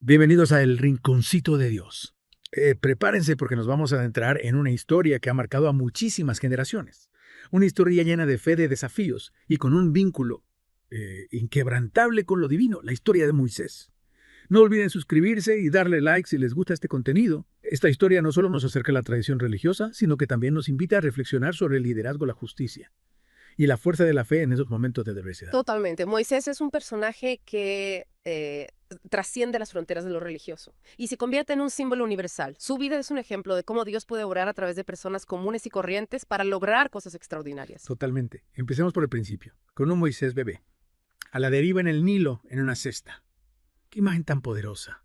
Bienvenidos a El Rinconcito de Dios. Prepárense porque nos vamos a adentrar en una historia que ha marcado a muchísimas generaciones. Una historia llena de fe, de desafíos y con un vínculo inquebrantable con lo divino, la historia de Moisés. No olviden suscribirse y darle like si les gusta este contenido. Esta historia no solo nos acerca a la tradición religiosa, sino que también nos invita a reflexionar sobre el liderazgo, la justicia y la fuerza de la fe en esos momentos de adversidad. Totalmente. Moisés es un personaje que trasciende las fronteras de lo religioso y se convierte en un símbolo universal. Su vida es un ejemplo de cómo Dios puede obrar a través de personas comunes y corrientes para lograr cosas extraordinarias. Totalmente. Empecemos por el principio, con un Moisés bebé, a la deriva en el Nilo en una cesta. Qué imagen tan poderosa.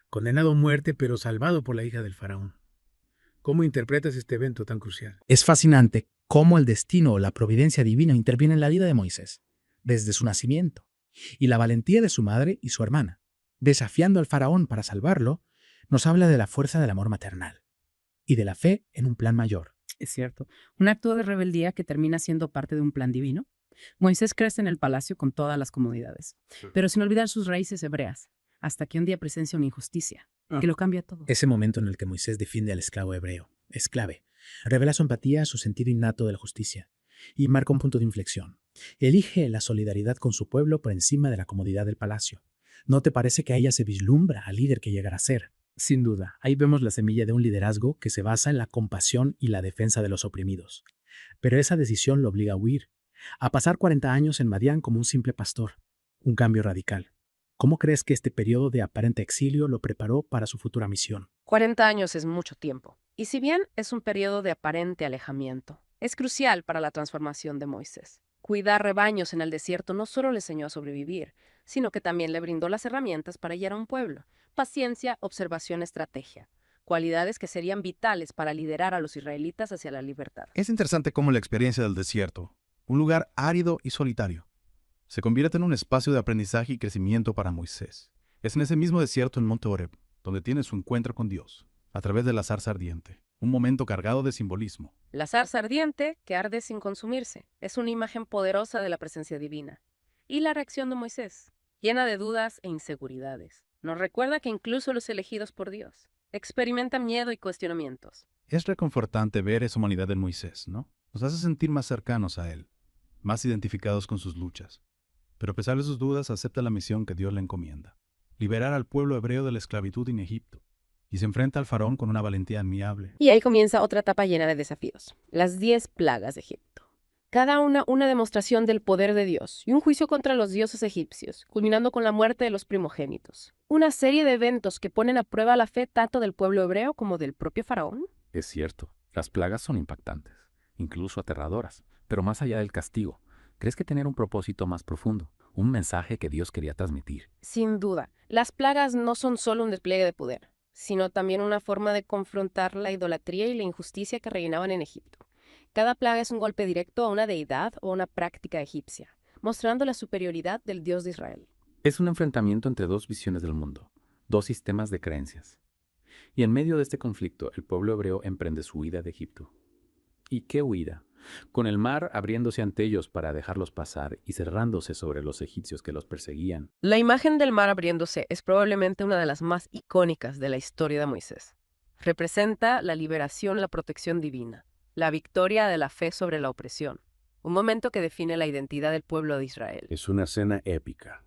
Condenado a muerte, pero salvado por la hija del faraón. ¿Cómo interpretas este evento tan crucial? Es fascinante cómo el destino o la providencia divina interviene en la vida de Moisés, desde su nacimiento, y la valentía de su madre y su hermana, desafiando al faraón para salvarlo, nos habla de la fuerza del amor maternal y de la fe en un plan mayor. Es cierto, un acto de rebeldía que termina siendo parte de un plan divino. Moisés crece en el palacio con todas las comodidades, pero sin olvidar sus raíces hebreas, hasta que un día presencia una injusticia, que lo cambia todo. Ese momento en el que Moisés defiende al esclavo hebreo es clave. Revela su empatía, su sentido innato de la justicia, y marca un punto de inflexión. Elige la solidaridad con su pueblo por encima de la comodidad del palacio. ¿No te parece que a ella se vislumbra al líder que llegará a ser? Sin duda, ahí vemos la semilla de un liderazgo que se basa en la compasión y la defensa de los oprimidos. Pero esa decisión lo obliga a huir, a pasar 40 años en Madián como un simple pastor. Un cambio radical. ¿Cómo crees que este periodo de aparente exilio lo preparó para su futura misión? 40 años es mucho tiempo. Y si bien es un periodo de aparente alejamiento, es crucial para la transformación de Moisés. Cuidar rebaños en el desierto no solo le enseñó a sobrevivir, sino que también le brindó las herramientas para guiar a un pueblo. Paciencia, observación, estrategia. Cualidades que serían vitales para liderar a los israelitas hacia la libertad. Es interesante cómo la experiencia del desierto, un lugar árido y solitario, se convierte en un espacio de aprendizaje y crecimiento para Moisés. Es en ese mismo desierto, en Monte Horeb, donde tiene su encuentro con Dios, a través de la zarza ardiente, un momento cargado de simbolismo. La zarza ardiente, que arde sin consumirse, es una imagen poderosa de la presencia divina. Y la reacción de Moisés, llena de dudas e inseguridades, nos recuerda que incluso los elegidos por Dios experimentan miedo y cuestionamientos. Es reconfortante ver esa humanidad en Moisés, ¿no? Nos hace sentir más cercanos a él, más identificados con sus luchas. Pero a pesar de sus dudas, acepta la misión que Dios le encomienda: liberar al pueblo hebreo de la esclavitud en Egipto. Y se enfrenta al faraón con una valentía admirable. Y ahí comienza otra etapa llena de desafíos, las 10 plagas de Egipto. Cada una demostración del poder de Dios y un juicio contra los dioses egipcios, culminando con la muerte de los primogénitos. Una serie de eventos que ponen a prueba la fe tanto del pueblo hebreo como del propio faraón. Es cierto, las plagas son impactantes, incluso aterradoras, pero más allá del castigo, ¿crees que tener un propósito más profundo, un mensaje que Dios quería transmitir? Sin duda, las plagas no son solo un despliegue de poder, sino también una forma de confrontar la idolatría y la injusticia que reinaban en Egipto. Cada plaga es un golpe directo a una deidad o una práctica egipcia, mostrando la superioridad del Dios de Israel. Es un enfrentamiento entre dos visiones del mundo, dos sistemas de creencias. Y en medio de este conflicto, el pueblo hebreo emprende su huida de Egipto. ¿Y qué huida? Con el mar abriéndose ante ellos para dejarlos pasar y cerrándose sobre los egipcios que los perseguían. La imagen del mar abriéndose es probablemente una de las más icónicas de la historia de Moisés. Representa la liberación, la protección divina, la victoria de la fe sobre la opresión, un momento que define la identidad del pueblo de Israel. Es una escena épica,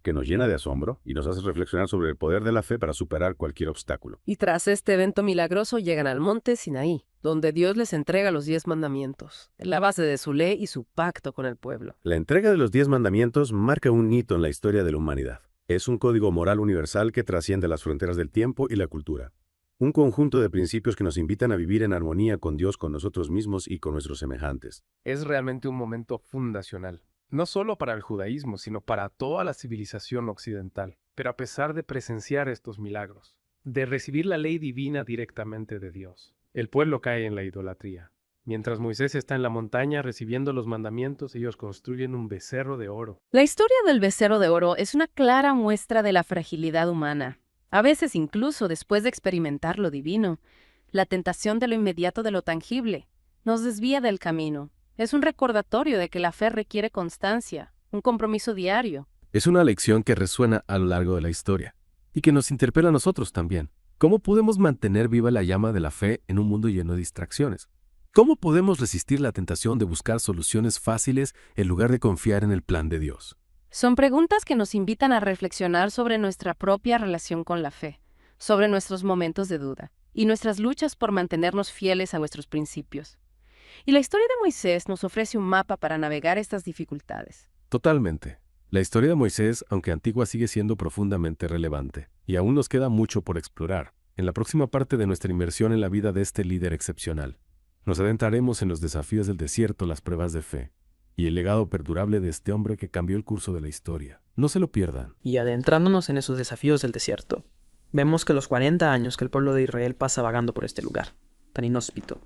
que nos llena de asombro y nos hace reflexionar sobre el poder de la fe para superar cualquier obstáculo. Y tras este evento milagroso llegan al monte Sinaí, donde Dios les entrega los 10 mandamientos, la base de su ley y su pacto con el pueblo. La entrega de los 10 mandamientos marca un hito en la historia de la humanidad. Es un código moral universal que trasciende las fronteras del tiempo y la cultura. Un conjunto de principios que nos invitan a vivir en armonía con Dios, con nosotros mismos y con nuestros semejantes. Es realmente un momento fundacional, no solo para el judaísmo, sino para toda la civilización occidental. Pero a pesar de presenciar estos milagros, de recibir la ley divina directamente de Dios, el pueblo cae en la idolatría. Mientras Moisés está en la montaña recibiendo los mandamientos, ellos construyen un becerro de oro. La historia del becerro de oro es una clara muestra de la fragilidad humana. A veces, incluso después de experimentar lo divino, la tentación de lo inmediato, de lo tangible, nos desvía del camino. Es un recordatorio de que la fe requiere constancia, un compromiso diario. Es una lección que resuena a lo largo de la historia. y que nos interpela a nosotros también. ¿Cómo podemos mantener viva la llama de la fe en un mundo lleno de distracciones? ¿Cómo podemos resistir la tentación de buscar soluciones fáciles en lugar de confiar en el plan de Dios? Son preguntas que nos invitan a reflexionar sobre nuestra propia relación con la fe, sobre nuestros momentos de duda y nuestras luchas por mantenernos fieles a nuestros principios. Y la historia de Moisés nos ofrece un mapa para navegar estas dificultades. Totalmente. La historia de Moisés, aunque antigua, sigue siendo profundamente relevante, y aún nos queda mucho por explorar. En la próxima parte de nuestra inmersión en la vida de este líder excepcional, nos adentraremos en los desafíos del desierto, las pruebas de fe, y el legado perdurable de este hombre que cambió el curso de la historia. No se lo pierdan. Y adentrándonos en esos desafíos del desierto, vemos que los 40 años que el pueblo de Israel pasa vagando por este lugar, tan inhóspito,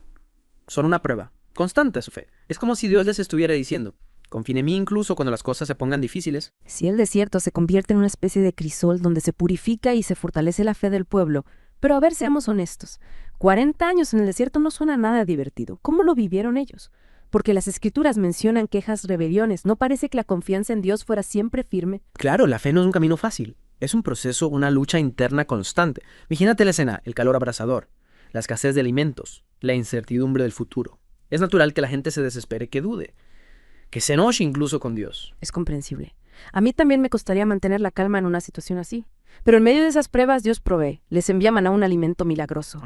son una prueba constante de su fe. Es como si Dios les estuviera diciendo: confíen en mí incluso cuando las cosas se pongan difíciles. Si el desierto se convierte en una especie de crisol donde se purifica y se fortalece la fe del pueblo, pero a ver, seamos honestos, 40 años en el desierto no suena nada divertido. ¿Cómo lo vivieron ellos? Porque las escrituras mencionan quejas, rebeliones. ¿No parece que la confianza en Dios fuera siempre firme? Claro, la fe no es un camino fácil. Es un proceso, una lucha interna constante. Imagínate la escena: el calor abrasador, la escasez de alimentos, la incertidumbre del futuro. Es natural que la gente se desespere, que dude, que se enoje incluso con Dios. Es comprensible. A mí también me costaría mantener la calma en una situación así. Pero en medio de esas pruebas Dios provee, les envía maná, un alimento milagroso.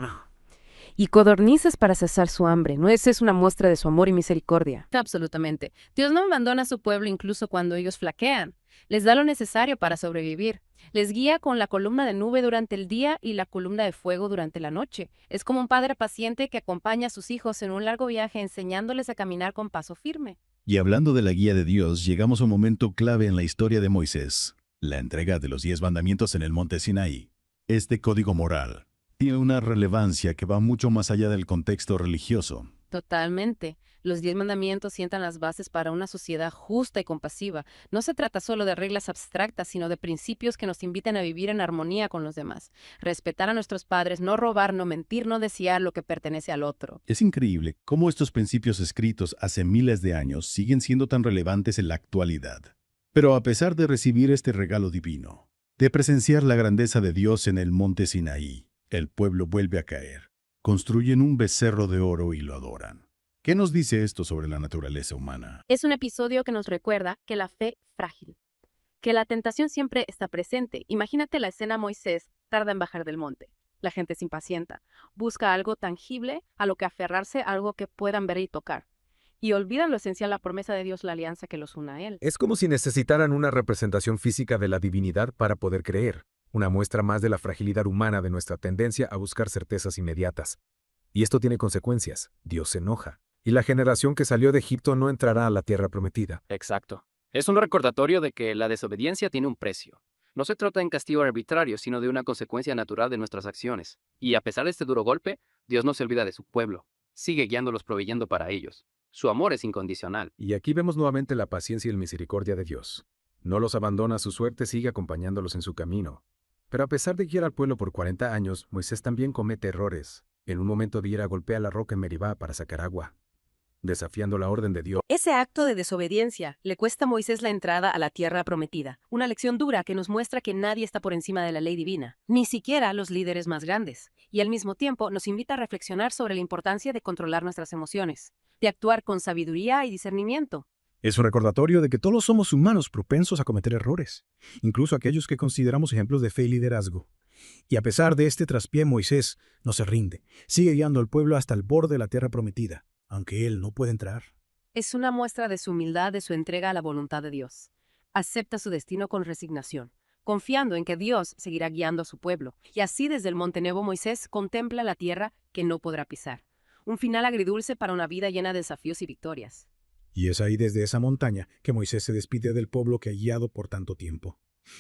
Y codornices para cesar su hambre. ¿No esa es una muestra de su amor y misericordia? Absolutamente. Dios no abandona a su pueblo incluso cuando ellos flaquean. Les da lo necesario para sobrevivir. Les guía con la columna de nube durante el día y la columna de fuego durante la noche. Es como un padre paciente que acompaña a sus hijos en un largo viaje enseñándoles a caminar con paso firme. Y hablando de la guía de Dios, llegamos a un momento clave en la historia de Moisés, la entrega de los 10 mandamientos en el monte Sinaí. Este código moral tiene una relevancia que va mucho más allá del contexto religioso. Totalmente. Los 10 mandamientos sientan las bases para una sociedad justa y compasiva. No se trata solo de reglas abstractas, sino de principios que nos invitan a vivir en armonía con los demás. Respetar a nuestros padres, no robar, no mentir, no desear lo que pertenece al otro. Es increíble cómo estos principios escritos hace miles de años siguen siendo tan relevantes en la actualidad. Pero a pesar de recibir este regalo divino, de presenciar la grandeza de Dios en el monte Sinaí, el pueblo vuelve a caer. Construyen un becerro de oro y lo adoran. ¿Qué nos dice esto sobre la naturaleza humana? Es un episodio que nos recuerda que la fe es frágil, que la tentación siempre está presente. Imagínate la escena: Moisés tarda en bajar del monte. La gente se impacienta, busca algo tangible a lo que aferrarse, algo que puedan ver y tocar. Y olvidan lo esencial, la promesa de Dios, la alianza que los une a Él. Es como si necesitaran una representación física de la divinidad para poder creer, una muestra más de la fragilidad humana, de nuestra tendencia a buscar certezas inmediatas. Y esto tiene consecuencias. Dios se enoja. Y la generación que salió de Egipto no entrará a la tierra prometida. Exacto. Es un recordatorio de que la desobediencia tiene un precio. No se trata de un castigo arbitrario, sino de una consecuencia natural de nuestras acciones. Y a pesar de este duro golpe, Dios no se olvida de su pueblo. Sigue guiándolos, proveyendo para ellos. Su amor es incondicional. Y aquí vemos nuevamente la paciencia y la misericordia de Dios. No los abandona a su suerte, sigue acompañándolos en su camino. Pero a pesar de guiar al pueblo por 40 años, Moisés también comete errores. En un momento de ira golpea la roca en Meribá para sacar agua, desafiando la orden de Dios. Ese acto de desobediencia le cuesta a Moisés la entrada a la tierra prometida, una lección dura que nos muestra que nadie está por encima de la ley divina, ni siquiera los líderes más grandes, y al mismo tiempo nos invita a reflexionar sobre la importancia de controlar nuestras emociones, de actuar con sabiduría y discernimiento. Es un recordatorio de que todos somos humanos propensos a cometer errores, incluso aquellos que consideramos ejemplos de fe y liderazgo. Y a pesar de este traspié, Moisés no se rinde, sigue guiando al pueblo hasta el borde de la tierra prometida, aunque él no puede entrar. Es una muestra de su humildad, de su entrega a la voluntad de Dios. Acepta su destino con resignación, confiando en que Dios seguirá guiando a su pueblo. Y así desde el Monte Nebo Moisés contempla la tierra que no podrá pisar. Un final agridulce para una vida llena de desafíos y victorias. Y es ahí desde esa montaña que Moisés se despide del pueblo que ha guiado por tanto tiempo.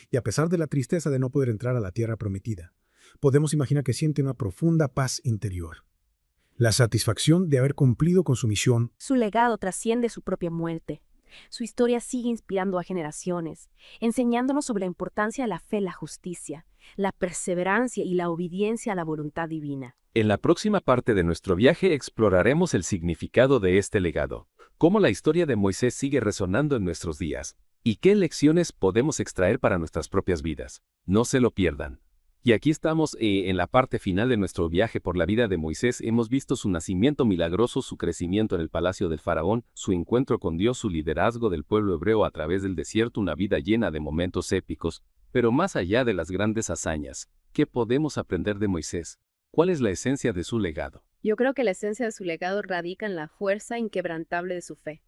Y a pesar de la tristeza de no poder entrar a la tierra prometida, podemos imaginar que siente una profunda paz interior. La satisfacción de haber cumplido con su misión. Su legado trasciende su propia muerte. Su historia sigue inspirando a generaciones, enseñándonos sobre la importancia de la fe, la justicia, la perseverancia y la obediencia a la voluntad divina. En la próxima parte de nuestro viaje exploraremos el significado de este legado, cómo la historia de Moisés sigue resonando en nuestros días, y qué lecciones podemos extraer para nuestras propias vidas. No se lo pierdan. Y aquí estamos en la parte final de nuestro viaje por la vida de Moisés. Hemos visto su nacimiento milagroso, su crecimiento en el palacio del faraón, su encuentro con Dios, su liderazgo del pueblo hebreo a través del desierto, una vida llena de momentos épicos. Pero más allá de las grandes hazañas, ¿qué podemos aprender de Moisés? ¿Cuál es la esencia de su legado? Yo creo que la esencia de su legado radica en la fuerza inquebrantable de su fe.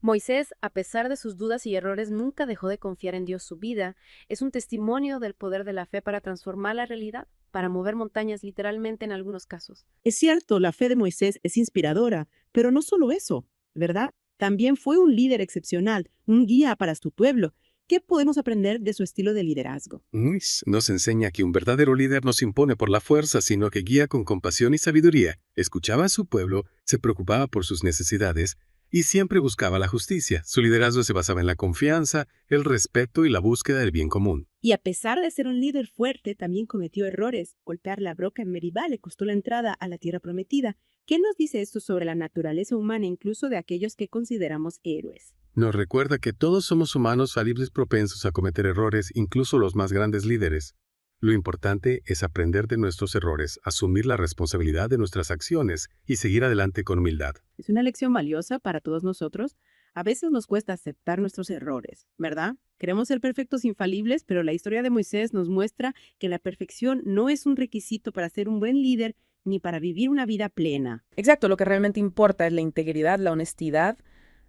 Moisés, a pesar de sus dudas y errores, nunca dejó de confiar en Dios. Su vida es un testimonio del poder de la fe para transformar la realidad, para mover montañas literalmente en algunos casos. Es cierto, la fe de Moisés es inspiradora, pero no solo eso, ¿verdad? También fue un líder excepcional, un guía para su pueblo. ¿Qué podemos aprender de su estilo de liderazgo? Nos enseña que un verdadero líder no se impone por la fuerza, sino que guía con compasión y sabiduría. Escuchaba a su pueblo, se preocupaba por sus necesidades y siempre buscaba la justicia. Su liderazgo se basaba en la confianza, el respeto y la búsqueda del bien común. Y a pesar de ser un líder fuerte, también cometió errores. Golpear la roca en Meribá le costó la entrada a la tierra prometida. ¿Qué nos dice esto sobre la naturaleza humana, incluso de aquellos que consideramos héroes? Nos recuerda que todos somos humanos falibles propensos a cometer errores, incluso los más grandes líderes. Lo importante es aprender de nuestros errores, asumir la responsabilidad de nuestras acciones y seguir adelante con humildad. Es una lección valiosa para todos nosotros. A veces nos cuesta aceptar nuestros errores, ¿verdad? Queremos ser perfectos, infalibles, pero la historia de Moisés nos muestra que la perfección no es un requisito para ser un buen líder ni para vivir una vida plena. Exacto, lo que realmente importa es la integridad, la honestidad,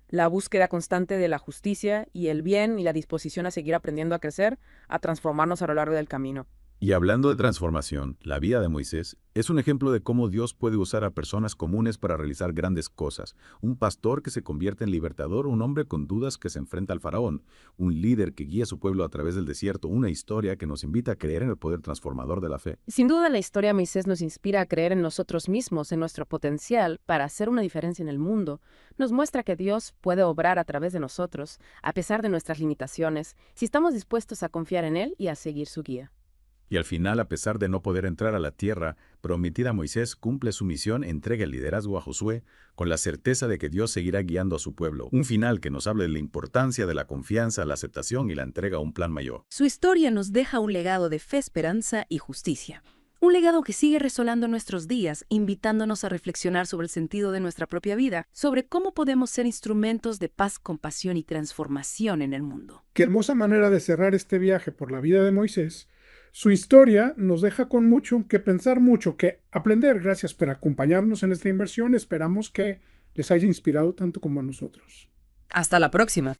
la búsqueda constante de la justicia y el bien y la disposición a seguir aprendiendo a crecer, a transformarnos a lo largo del camino. Y hablando de transformación, la vida de Moisés es un ejemplo de cómo Dios puede usar a personas comunes para realizar grandes cosas. Un pastor que se convierte en libertador, un hombre con dudas que se enfrenta al faraón, un líder que guía a su pueblo a través del desierto, una historia que nos invita a creer en el poder transformador de la fe. Sin duda, la historia de Moisés nos inspira a creer en nosotros mismos, en nuestro potencial para hacer una diferencia en el mundo. Nos muestra que Dios puede obrar a través de nosotros, a pesar de nuestras limitaciones, si estamos dispuestos a confiar en Él y a seguir su guía. Y al final, a pesar de no poder entrar a la tierra prometida, Moisés cumple su misión, entrega el liderazgo a Josué, con la certeza de que Dios seguirá guiando a su pueblo. Un final que nos habla de la importancia de la confianza, la aceptación y la entrega a un plan mayor. Su historia nos deja un legado de fe, esperanza y justicia. Un legado que sigue resonando en nuestros días, invitándonos a reflexionar sobre el sentido de nuestra propia vida, sobre cómo podemos ser instrumentos de paz, compasión y transformación en el mundo. Qué hermosa manera de cerrar este viaje por la vida de Moisés. Su historia nos deja con mucho que pensar, mucho que aprender. Gracias por acompañarnos en esta inversión. Esperamos que les haya inspirado tanto como a nosotros. Hasta la próxima.